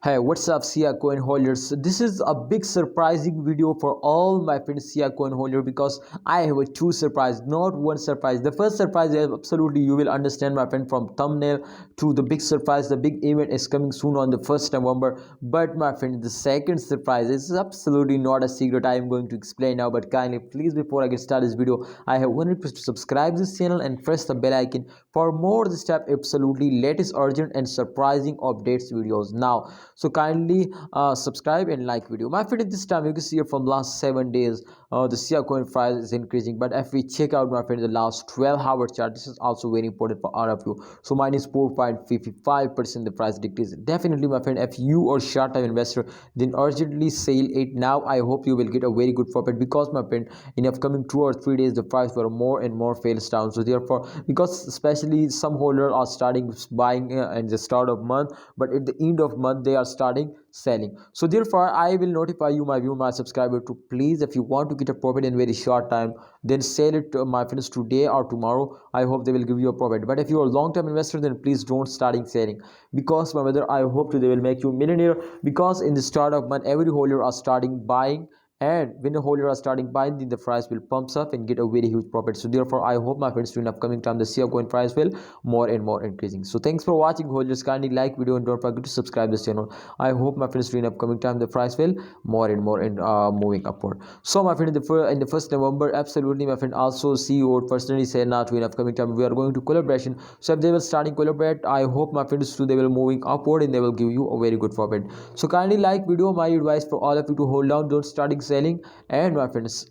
Hey, what's up, SiaCoin holders? So this is a big surprising video for all my friends SiaCoin holder because I have a two surprise, not one surprise. The first surprise is absolutely you will understand, my friend, from thumbnail to the big surprise. The big event is coming soon on the 1st November. But my friend, the second surprise is absolutely not a secret. I am going to explain now. But kindly, please, before I get started this video, I have one request to subscribe this channel and press the bell icon for more this type absolutely latest, urgent, and surprising updates videos. Now, so kindly subscribe and like video, my friend. At this time you can see here from last 7 days the SiaCoin price is increasing, but if we check out, my friend, the last 12-hour chart, this is also very important for all of you. So minus 4.55% the price decrease. Definitely, my friend, if you are short-term investor, then urgently sell it now. I hope you will get a very good profit because, my friend, in upcoming 2 or 3 days the price will more and more fails down. So therefore, because especially some holders are starting buying at the start of month, but at the end of month they are starting selling. So therefore, I will notify you, my viewer, my subscriber, to please, if you want to get a profit in very short time, then sell it, my friends, today or tomorrow. I hope they will give you a profit. But if you are a long-term investor, then please don't starting selling, because my brother, I hope they will make you millionaire. Because in the start of month every holder are starting buying, and when the holder are starting buying, then the price will pumps up and get a very huge profit. So therefore, I hope, my friends, in upcoming time the SiaCoin price will more and more increasing. So thanks for watching, holders. Kindly like video and don't forget to subscribe this channel. I hope, my friends, in upcoming time the price will more and more and moving upward. So my friend, in the 1st November, absolutely, my friend, also CEO personally said now to in upcoming time we are going to collaboration. So if they will starting collaborate, I hope, my friends, too, they will moving upward and they will give you a very good profit. So kindly like video. My advice for all of you to hold down, don't starting selling. And my friends,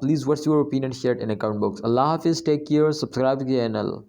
please, what's your opinion? Share it in the comment box. Allah Hafiz, take care, subscribe to the channel.